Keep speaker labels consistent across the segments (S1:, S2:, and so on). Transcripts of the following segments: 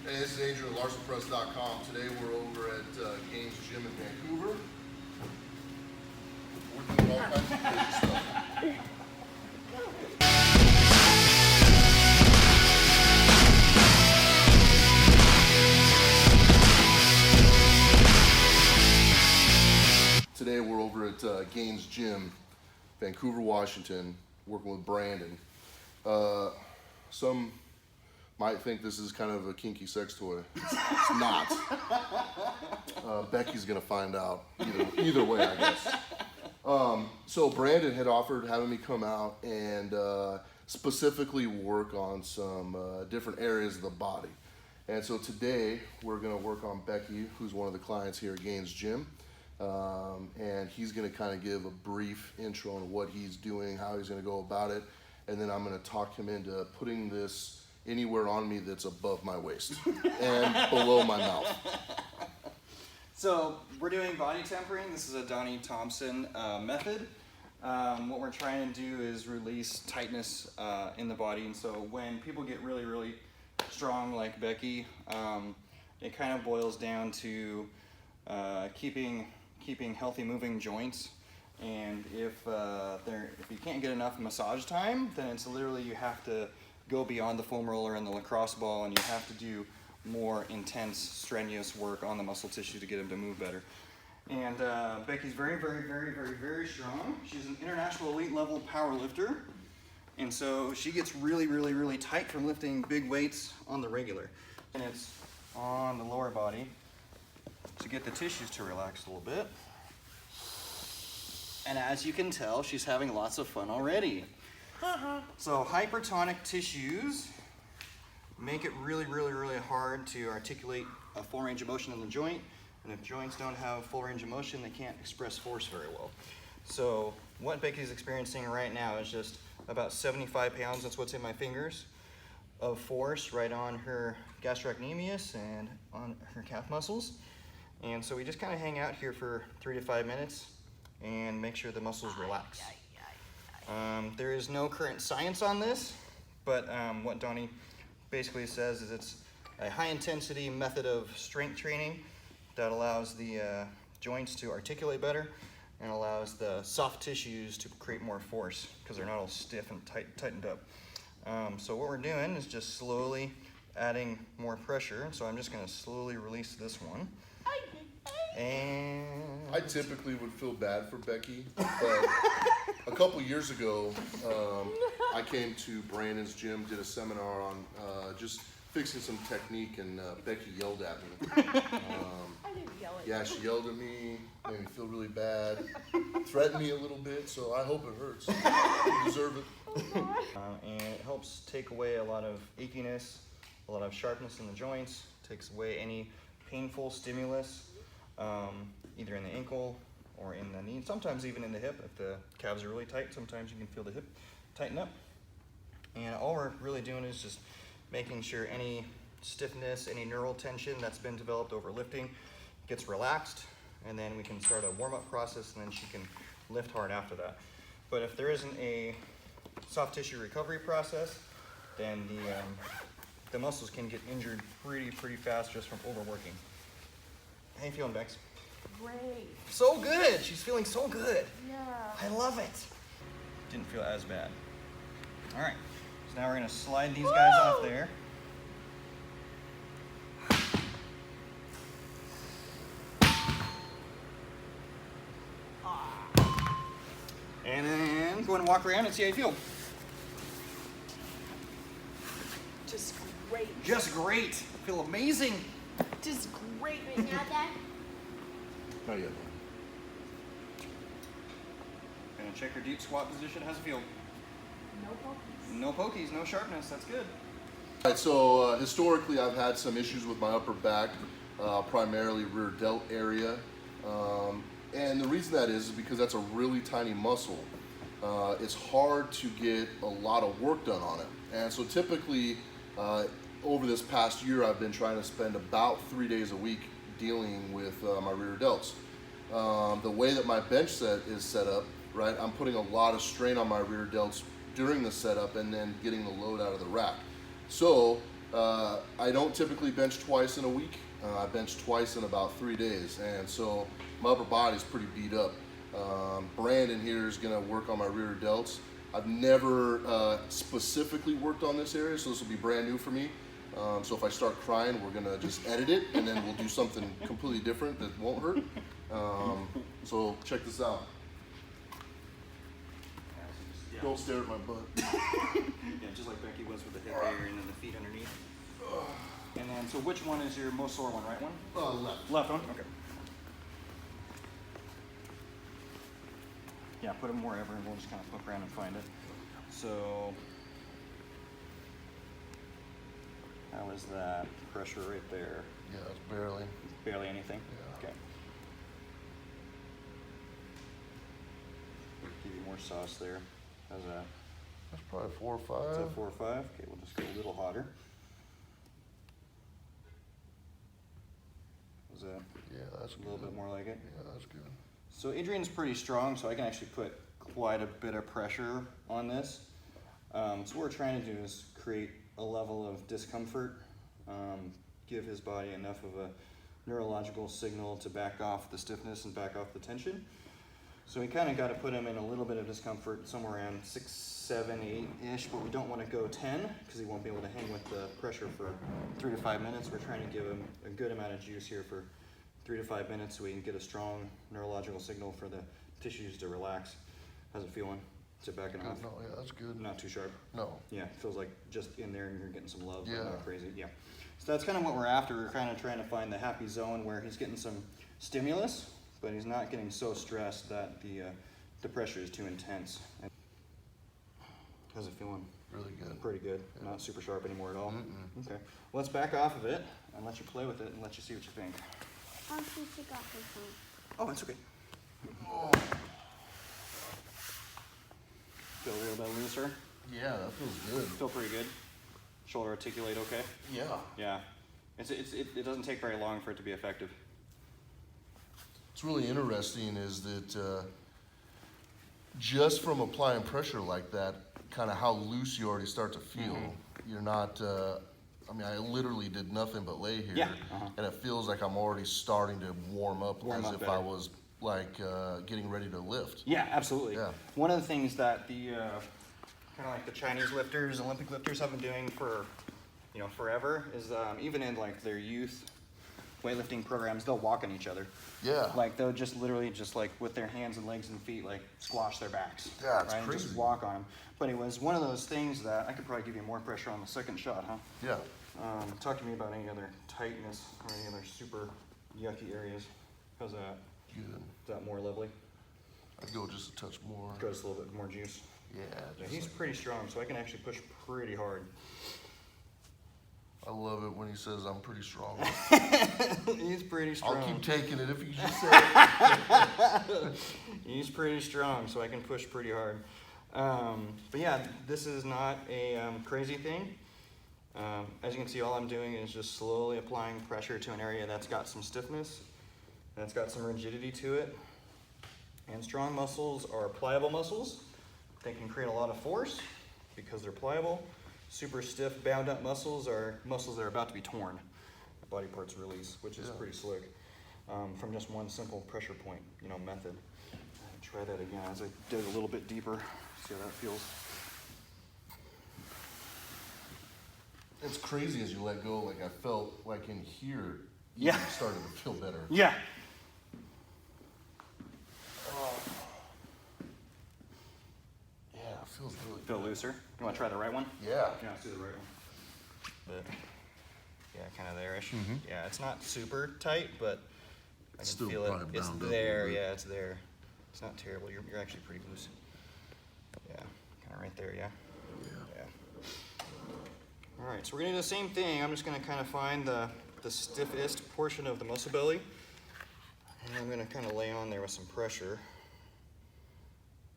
S1: Hey, this is Adrian Larsen Press.com. Today we're over at Gainz Gym in Vancouver. We're doing all kinds of crazy stuff. Today we're over at Gainz Gym, Vancouver, Washington, working with Brandon. Some might think this is kind of a kinky sex toy. It's not. Becky's gonna find out either way, I guess. So Brandon had offered having me come out and specifically work on some different areas of the body. And so today we're gonna work on Becky, who's one of the clients here at Gainz Gym. And he's gonna kind of give a brief intro on what he's doing, how he's gonna go about it. And then I'm gonna talk him into putting this anywhere on me that's above my waist and below my mouth.
S2: So we're doing body tempering. This is a Donnie Thompson method. What we're trying to do is release tightness in the body. And so when people get really, really strong like Becky, it kind of boils down to keeping healthy moving joints. And if you can't get enough massage time, then it's literally you have to go beyond the foam roller and the lacrosse ball, and you have to do more intense, strenuous work on the muscle tissue to get them to move better. And Becky's very, very, very, very, very strong. She's an international elite level power lifter. And so she gets really, really, really tight from lifting big weights on the regular. And it's on the lower body to get the tissues to relax a little bit. And as you can tell, she's having lots of fun already. So hypertonic tissues make it really, really, really hard to articulate a full range of motion in the joint. And if joints don't have full range of motion, they can't express force very well. So what Becky's experiencing right now is just about 75 pounds, that's what's in my fingers, of force right on her gastrocnemius and on her calf muscles. And so we just kind of hang out here for 3 to 5 minutes and make sure the muscles relax. There is no current science on this, but what Donnie basically says is it's a high intensity method of strength training that allows the joints to articulate better and allows the soft tissues to create more force because they're not all stiff and tightened up. So what we're doing is just slowly adding more pressure. So I'm just going to slowly release this one. And
S1: I typically would feel bad for Becky, but a couple years ago, I came to Brandon's gym, did a seminar on just fixing some technique, and Becky yelled at me.
S3: I didn't yell at you.
S1: Yeah, she yelled at me, made me feel really bad, threatened me a little bit, so I hope it hurts. You deserve it.
S2: And it helps take away a lot of achiness, a lot of sharpness in the joints, takes away any painful stimulus, either in the ankle or in the knee, sometimes even in the hip. If the calves are really tight, sometimes you can feel the hip tighten up. And all we're really doing is just making sure any stiffness, any neural tension that's been developed over lifting gets relaxed, and then we can start a warm-up process, and then she can lift hard after that. But if there isn't a soft tissue recovery process, then the muscles can get injured pretty fast just from overworking. How you feeling, Bex?
S3: Great.
S2: So good. She's feeling so good.
S3: Yeah.
S2: I love it. Didn't feel as bad. All right. So now we're gonna slide these guys off there. And then go and walk around and see how you feel.
S3: Just great.
S2: Just great. Feel amazing.
S3: Just great.
S4: Right now, Dad?
S1: Not yet.
S2: Gonna check her deep squat position. How's it feel?
S3: No pokies.
S2: No pokies, no sharpness. That's good.
S1: All right, so historically I've had some issues with my upper back, primarily rear delt area. And the reason that is because that's a really tiny muscle. It's hard to get a lot of work done on it. And so typically, over this past year, I've been trying to spend about 3 days a week dealing with my rear delts. The way that my bench set is set up, right, I'm putting a lot of strain on my rear delts during the setup and then getting the load out of the rack. So I don't typically bench twice in a week. I bench twice in about 3 days, and so my upper body's pretty beat up. Brandon here is gonna work on my rear delts. I've never specifically worked on this area, so this will be brand new for me. So if I start crying, we're gonna just edit it, and then we'll do something completely different that won't hurt. So check this out. Don't stare at my butt.
S2: Yeah, just like Becky was with the hip area and then the feet underneath. And then, so which one is your most sore one, right one?
S1: Left.
S2: Left one? Okay. Yeah, put them wherever and we'll just kind of look around and find it. So, how is that pressure right there?
S1: Yeah, it's barely.
S2: Barely anything?
S1: Yeah.
S2: Okay. Give you more sauce there. How's that?
S1: That's probably 4 or 5.
S2: Is that 4 or 5? Okay, we'll just go a little hotter. Is that
S1: Yeah, that's
S2: a little bit more like it?
S1: Yeah, that's good.
S2: So Adrian's pretty strong, so I can actually put quite a bit of pressure on this. So what we're trying to do is create a level of discomfort, give his body enough of a neurological signal to back off the stiffness and back off the tension. So we kind of got to put him in a little bit of discomfort, somewhere around 6, 7, 8-ish, but we don't want to go 10 because he won't be able to hang with the pressure for 3 to 5 minutes. We're trying to give him a good amount of juice here for 3 to 5 minutes so we can get a strong neurological signal for the tissues to relax. How's it feeling? Is it backing off?
S1: No, yeah, that's good.
S2: Not too sharp?
S1: No.
S2: Yeah, it feels like just in there and you're getting some love, but
S1: Yeah.
S2: not crazy. Yeah. So that's kind of what we're after. We're kind of trying to find the happy zone where he's getting some stimulus, but he's not getting so stressed that the pressure is too intense. How's it feeling?
S1: Really good.
S2: Pretty good. Yeah. Not super sharp anymore at all?
S1: Mm-mm.
S2: Okay. Well, let's back off of it and let you play with it and let you see what you think.
S4: She took off her phone.
S2: Oh, that's okay.
S1: Oh.
S2: Feel a little bit looser?
S1: Yeah, that feels good.
S2: Feel pretty good? Shoulder articulate okay?
S1: Yeah.
S2: Yeah. It doesn't take very long for it to be effective.
S1: What's really interesting is that just from applying pressure like that, kind of how loose you already start to feel. You're not, I mean, I literally did nothing but lay here.
S2: Yeah.
S1: And it feels like I'm already starting to warm up
S2: Warm
S1: as
S2: up
S1: if
S2: better.
S1: I was like getting ready to lift.
S2: Yeah, absolutely.
S1: Yeah.
S2: One of the things that the kind of like the Chinese lifters, Olympic lifters have been doing for, forever is even in like their youth weightlifting programs, they'll walk on each other.
S1: Yeah.
S2: Like they'll just literally just like with their hands and legs and feet like squash their backs.
S1: Yeah, it's
S2: right? And just
S1: crazy.
S2: walk on them. But it was one of those things that I could probably give you more pressure on the second shot, huh?
S1: Yeah.
S2: Talk to me about any other tightness or any other super yucky areas. How's that?
S1: Good.
S2: Is that more lovely?
S1: I'd go just a touch more.
S2: Goes a little bit more juice.
S1: Yeah.
S2: Yeah,
S1: just
S2: he's
S1: like-
S2: pretty strong, so I can actually push pretty hard.
S1: I love it when he says I'm pretty strong.
S2: He's pretty strong.
S1: I'll keep taking it if you just say it.
S2: He's pretty strong, so I can push pretty hard. But yeah, this is not a crazy thing. As you can see, all I'm doing is just slowly applying pressure to an area that's got some stiffness, that's got some rigidity to it. And strong muscles are pliable muscles. They can create a lot of force because they're pliable. Super stiff, bound up muscles are muscles that are about to be torn. Body parts release, which is
S1: Yeah.
S2: pretty slick. From just one simple pressure point, method. Try that again as I dig a little bit deeper. See how that feels.
S1: It's crazy as you let go. Like I felt like in here,
S2: Yeah.
S1: it started to feel better.
S2: Yeah.
S1: Yeah, it feels really
S2: Feel looser. You want to try the right one?
S1: Yeah.
S2: Yeah, let's do the right one. But, yeah, kind of there-ish. Yeah, it's not super tight, but I can
S1: Still
S2: feel it.
S1: probably
S2: It's
S1: bound up a
S2: there.
S1: little bit.
S2: Yeah, it's there. It's not terrible. You're actually pretty loose. Yeah, kind of right there. Yeah. Yeah. All right, so we're gonna do the same thing. I'm just gonna kind of find the stiffest portion of the muscle belly, and I'm gonna kind of lay on there with some pressure.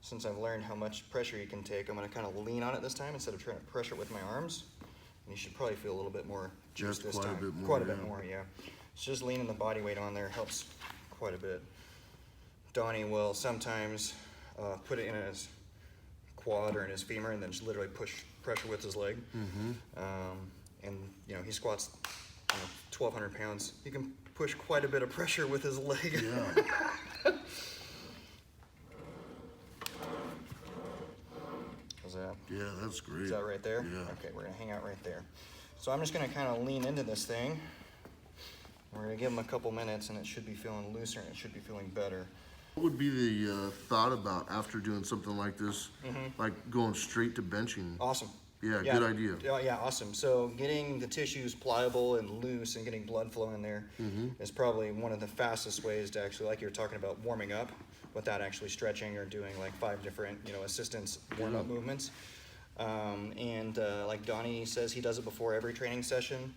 S2: Since I've learned how much pressure you can take, I'm gonna kind of lean on it this time instead of trying to pressure it with my arms. And you should probably feel a little bit more juice
S1: Just
S2: this
S1: quite a
S2: time.
S1: bit more,
S2: Quite a bit
S1: yeah.
S2: more, yeah. So just leaning the body weight on there helps quite a bit. Donnie will sometimes put it in his quad or in his femur and then just literally push pressure with his leg. and he squats 1,200 pounds. He can push quite a bit of pressure with his leg.
S1: Yeah.
S2: How's that?
S1: Yeah, that's great.
S2: Is that right there?
S1: Yeah.
S2: Okay, we're gonna hang out right there. So I'm just gonna kind of lean into this thing. We're gonna give him a couple minutes, and it should be feeling looser, and it should be feeling better.
S1: What would be the thought about after doing something like this, like going straight to benching?
S2: Awesome.
S1: Yeah, good idea.
S2: Yeah, awesome. So getting the tissues pliable and loose and getting blood flow in there is probably one of the fastest ways to actually, like you were talking about, warming up without actually stretching or doing like 5 different, assistance warm-up movements. Like Donnie says, he does it before every training session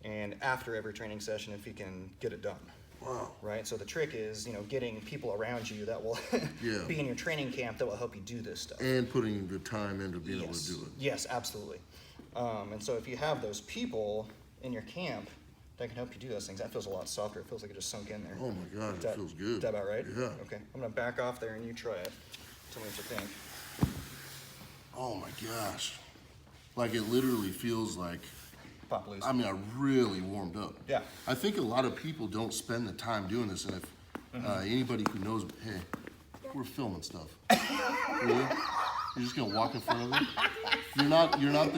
S2: and after every training session if he can get it done.
S1: Wow.
S2: Right? So the trick is, getting people around you that will
S1: Yeah.
S2: be in your training camp that will help you do this stuff.
S1: And putting the time into being able to do it.
S2: Yes, absolutely. And so if you have those people in your camp that can help you do those things, that feels a lot softer. It feels like it just sunk in there.
S1: Oh my God,
S2: Is that-
S1: it feels good.
S2: Is that about right?
S1: Yeah.
S2: Okay, I'm gonna back off there and you try it. Tell me what you think.
S1: Oh my gosh. Like it literally feels like,
S2: Pop loose.
S1: I mean, I really warmed up.
S2: Yeah.
S1: I think a lot of people don't spend the time doing this, and if anybody who knows, hey, we're filming stuff. Really? You're just gonna walk in front of them? You're not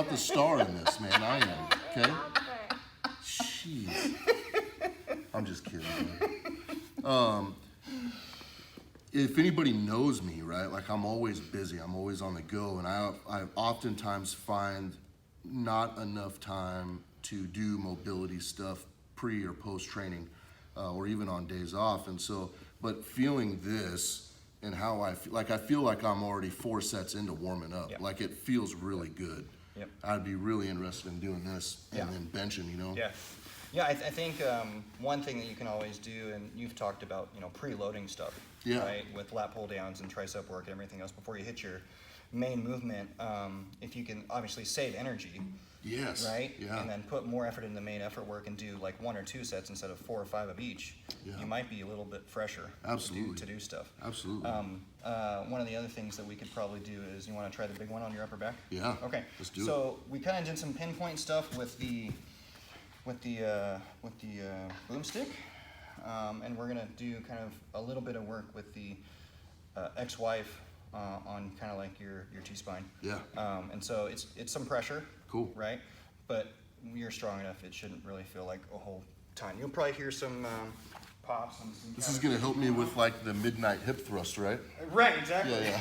S1: the star in this, man. I am. Okay. Jeez. I'm just kidding, man. If anybody knows me, right, like I'm always busy, I'm always on the go, and I oftentimes find not enough time to do mobility stuff pre or post training, or even on days off. And so, but feeling this and how I feel like I'm already 4 sets into warming up.
S2: Yep.
S1: Like it feels really good.
S2: Yep.
S1: I'd be really interested in doing this and
S2: Yeah.
S1: then benching,
S2: Yeah. Yeah, I think one thing that you can always do, and you've talked about, preloading stuff,
S1: Yeah.
S2: right, with lat pull downs and tricep work and everything else before you hit your main movement. If you can obviously save energy,
S1: Yes.
S2: right,
S1: Yeah.
S2: and then put more effort into the main effort work and do like 1 or 2 sets instead of 4 or 5 of each,
S1: Yeah.
S2: you might be a little bit fresher
S1: Absolutely.
S2: to do stuff.
S1: Absolutely.
S2: One of the other things that we could probably do is, you want to try the big one on your upper back?
S1: Yeah.
S2: Okay.
S1: Let's do it.
S2: So we kind of did some pinpoint stuff with the boomstick, and we're gonna do kind of a little bit of work with the ex-wife on kind of like your T-spine.
S1: Yeah.
S2: And so it's some pressure.
S1: Cool.
S2: Right, but you're strong enough. It shouldn't really feel like a whole ton. You'll probably hear some pops and some.
S1: This is gonna help me with like the midnight hip thrust, right?
S2: Right, exactly.
S1: Yeah.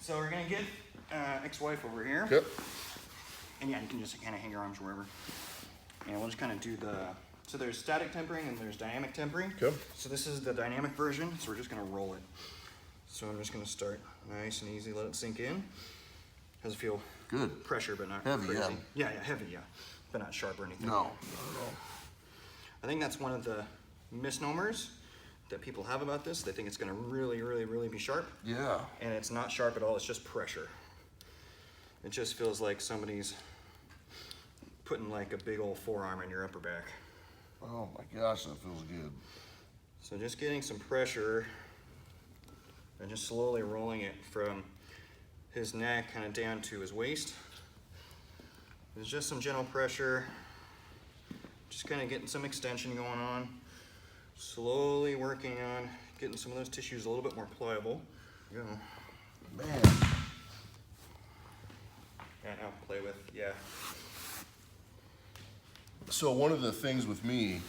S2: So we're gonna get ex-wife over here.
S1: Yep.
S2: And yeah, you can just kind of hang your arms wherever. And we'll just kind of do so there's static tempering and there's dynamic tempering.
S1: Okay.
S2: So this is the dynamic version, so we're just gonna roll it. So I'm just gonna start nice and easy, let it sink in. How's it feel?
S1: Good.
S2: Pressure, but not
S1: Heavy,
S2: crazy.
S1: yeah.
S2: Yeah, heavy, yeah. But not sharp or anything.
S1: No, not at all.
S2: I think that's one of the misnomers that people have about this. They think it's gonna really, really, really be sharp.
S1: Yeah.
S2: And it's not sharp at all, it's just pressure. It just feels like somebody's putting like a big old forearm in your upper back.
S1: Oh my gosh, that feels good.
S2: So just getting some pressure and just slowly rolling it from his neck kind of down to his waist. There's just some gentle pressure, just kind of getting some extension going on. Slowly working on getting some of those tissues a little bit more pliable. Go.
S1: Man.
S2: Yeah, now play with, yeah.
S1: So one of the things with me,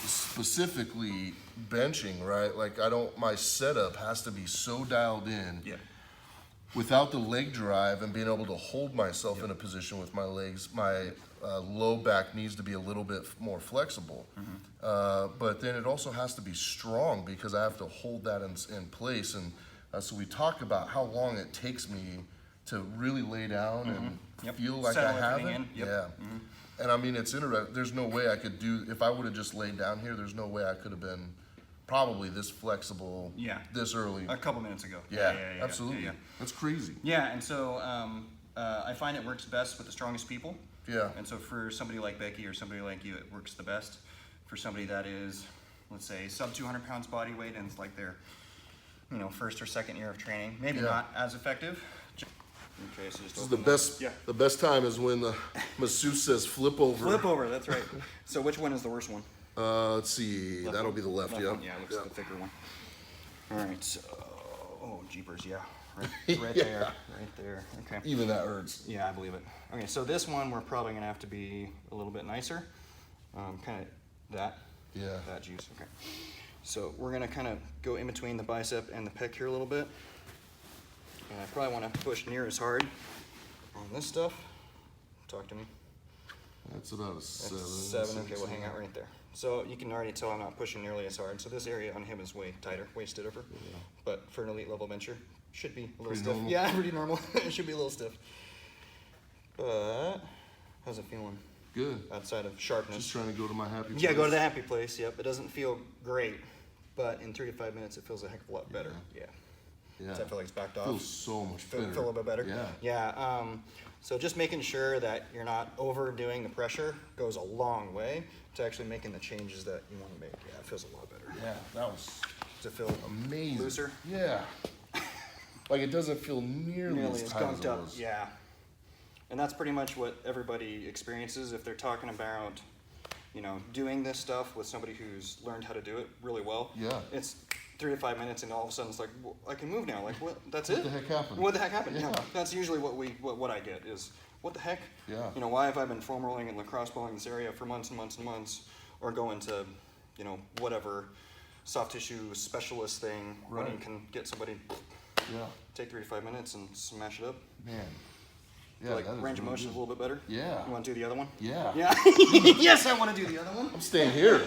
S1: specifically benching, right? Like my setup has to be so dialed in.
S2: Yeah.
S1: Without the leg drive and being able to hold myself in a position with my legs, my low back needs to be a little bit more flexible. But then it also has to be strong because I have to hold that in place. And so we talk about how long it takes me to really lay down and feel like
S2: Settle
S1: I have
S2: everything
S1: it.
S2: in. Yep.
S1: Yeah. And I mean, it's interesting. There's no way I could do, if I would have just laid down here, there's no way I could have been probably this flexible this early.
S2: A couple minutes ago.
S1: Yeah, absolutely.
S2: Yeah.
S1: That's crazy.
S2: Yeah, and so I find it works best with the strongest people.
S1: Yeah.
S2: And so for somebody like Becky or somebody like you, it works the best. For somebody that is, let's say, sub 200 pounds body weight and it's like their, first or second year of training, maybe not as effective. Okay, so just
S1: This is the
S2: open that.
S1: best.
S2: Yeah.
S1: The best time is when the masseuse says flip over.
S2: Flip over, that's right. So which one is the worst one?
S1: Let's see.
S2: Left
S1: That'll
S2: one?
S1: be the left. Yeah.
S2: one, yeah, looks like the thicker one. All right, so, oh, jeepers, yeah. Right
S1: Yeah.
S2: there, right there, okay.
S1: Even that hurts.
S2: Yeah, I believe it. Okay, so this one, we're probably gonna have to be a little bit nicer. Kind of that
S1: Yeah.
S2: juice, okay. So we're gonna kind of go in between the bicep and the pec here a little bit. And I probably wanna push near as hard on this stuff. Talk to me.
S1: That's about a
S2: That's
S1: 7.
S2: 7, okay, we'll hang out right there. So you can already tell I'm not pushing nearly as hard. So this area on him is way tighter, way stiffer. But for an elite level bencher, should be a little
S1: Pretty
S2: stiff.
S1: normal.
S2: Yeah, pretty normal. It should be a little stiff. But how's it feeling
S1: Good.
S2: outside of sharpness?
S1: Just trying to go to my happy place.
S2: Yeah, go to the happy place. Yep, it doesn't feel great, but in 3 to 5 minutes, it feels a heck of a lot better. Yeah.
S1: Yeah.
S2: Does that feel like it's backed off?
S1: Feels so much
S2: Feel
S1: better.
S2: a little bit better?
S1: Yeah.
S2: Yeah, so just making sure that you're not overdoing the pressure goes a long way to actually making the changes that you want to make. Yeah, it feels a lot better.
S1: Yeah, that was
S2: Does it feel
S1: amazing.
S2: looser?
S1: Yeah. Like it doesn't feel nearly
S2: Nearly
S1: as
S2: as
S1: tight
S2: gunked
S1: as it
S2: up.
S1: was.
S2: Yeah. And that's pretty much what everybody experiences if they're talking about, you know, doing this stuff with somebody who's learned how to do it really well.
S1: Yeah.
S2: It's 3 to 5 minutes, and all of a sudden it's like, well, I can move now. Like, what? That's
S1: What
S2: it?
S1: the heck happened?
S2: What the heck happened?
S1: Yeah.
S2: That's usually what I get is, what the heck?
S1: Yeah.
S2: You know, why have I been foam rolling and lacrosse balling this area for months and months and months, or going to, you know, whatever soft tissue specialist thing when you
S1: Right.
S2: can get somebody,
S1: Yeah.
S2: take 3 to 5 minutes and smash it up.
S1: Man. Yeah,
S2: Like
S1: that is
S2: range of
S1: really
S2: motion is a
S1: good.
S2: little bit better.
S1: Yeah.
S2: You want to do the other one?
S1: Yeah.
S2: Yeah. Yes, I want to do the other one.
S1: I'm staying here.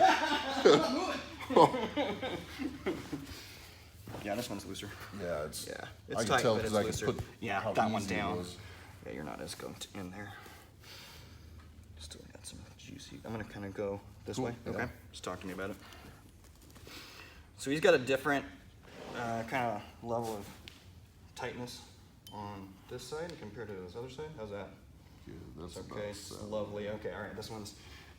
S2: Yeah, this one's looser.
S1: Yeah, it's.
S2: Yeah,
S1: I
S2: it's
S1: can
S2: tight,
S1: tell
S2: but it's
S1: 'cause I can
S2: looser.
S1: put
S2: Yeah,
S1: how
S2: that one
S1: easy it
S2: down.
S1: was.
S2: Yeah, you're not as gunked in there. Still got some juicy. I'm gonna kind of go this
S1: Cool,
S2: way.
S1: yeah.
S2: Okay, just talk to me about it. So he's got a different kind of level of tightness on this side compared to this other side. How's that?
S1: Yeah, that's
S2: Okay,
S1: about
S2: it's
S1: 7.
S2: lovely. Okay, all right.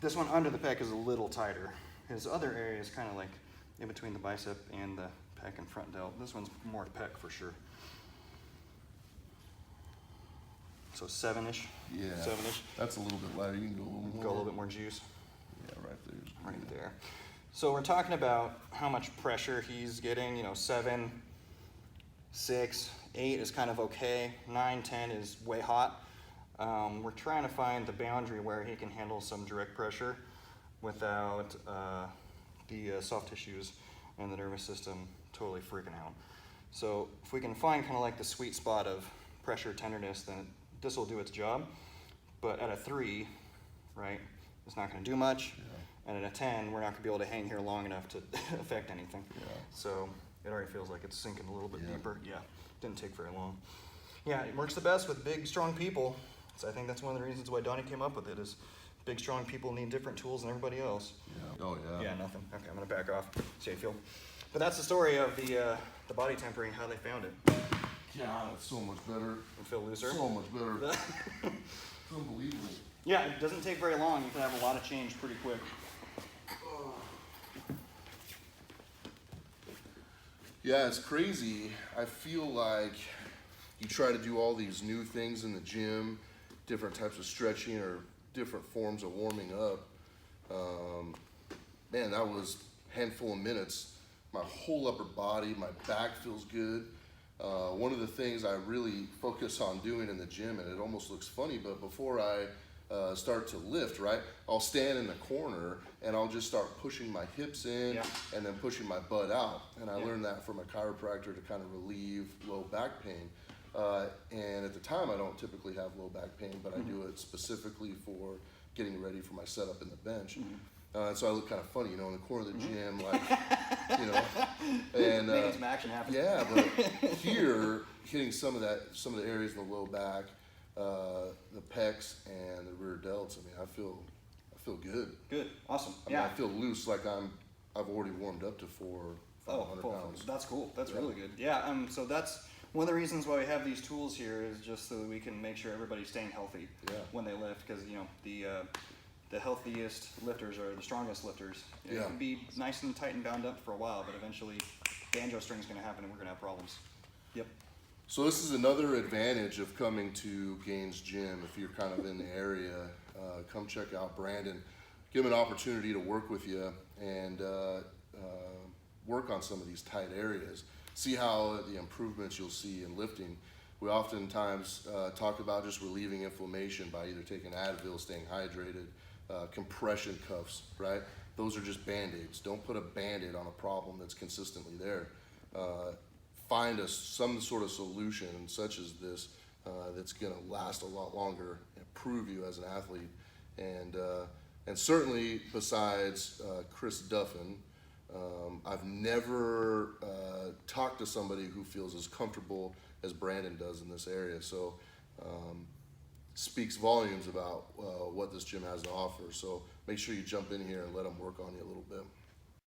S2: This one under the pec is a little tighter. His other area is kind of like in between the bicep and the pec and front delt. This one's more pec for sure. So 7-ish.
S1: Yeah.
S2: 7-ish.
S1: That's a little bit lighter. You can go a little more.
S2: Go a little bit more juice
S1: Yeah, right there.
S2: right there. So we're talking about how much pressure he's getting. You know, 7, 6, 8 is kind of okay. 9, 10 is way hot. We're trying to find the boundary where he can handle some direct pressure without the soft tissues and the nervous system totally freaking out. So if we can find kind of like the sweet spot of pressure tenderness, then this will do its job. But at a 3, right, it's not going to do much. And at a 10, we're not going to be able to hang here long enough to affect anything.
S1: Yeah.
S2: So it already feels like it's sinking a little bit
S1: Yeah.
S2: deeper. Yeah, didn't take very long. Yeah, it works the best with big, strong people. So I think that's one of the reasons why Donnie came up with it is big, strong people need different tools than everybody else.
S1: Yeah. Oh, yeah.
S2: Yeah, nothing. Okay, I'm gonna back off. See how you feel. But that's the story of the body tempering, how they found it.
S1: God, it's so much better.
S2: You feel looser?
S1: So much better. It's unbelievable.
S2: Yeah, it doesn't take very long. You can have a lot of change pretty quick.
S1: Yeah, it's crazy. I feel like you try to do all these new things in the gym, different types of stretching or different forms of warming up. Man, that was a handful of minutes. My whole upper body, my back feels good. One of the things I really focus on doing in the gym, and it almost looks funny, but before I start to lift, right, I'll stand in the corner and I'll just start pushing my hips in
S2: Yeah.
S1: and then pushing my butt out. And I
S2: Yeah.
S1: learned that from a chiropractor to kind of relieve low back pain. And at the time, I don't typically have low back pain, but I do it specifically for getting ready for my setup in the bench. So I look kind of funny, you know, in the corner of the gym, like, you know, and
S2: Making some action happen.
S1: yeah, but here, hitting some of the areas in the low back, the pecs and the rear delts. I mean, I feel good.
S2: Good. Awesome.
S1: I mean,
S2: Yeah.
S1: I feel loose, like I've already warmed up to 500 pounds.
S2: That's cool. That's
S1: Yeah.
S2: really good. Yeah. So that's one of the reasons why we have these tools here is just so that we can make sure everybody's staying healthy
S1: Yeah.
S2: when they lift, because you know the healthiest lifters are the strongest lifters. It
S1: Yeah.
S2: can be nice and tight and bound up for a while, but eventually banjo string's going to happen and we're going to have problems. Yep.
S1: So this is another advantage of coming to Gainz Gym. If you're kind of in the area, come check out Brandon. Give him an opportunity to work with you and work on some of these tight areas. See how the improvements you'll see in lifting. We oftentimes talk about just relieving inflammation by either taking Advil, staying hydrated, compression cuffs, right? Those are just Band-Aids. Don't put a Band-Aid on a problem that's consistently there. Find some sort of solution such as this that's gonna last a lot longer, improve you as an athlete. And certainly besides Chris Duffin, I've never talked to somebody who feels as comfortable as Brandon does in this area. So speaks volumes about what this gym has to offer. So make sure you jump in here and let them work on you a little bit.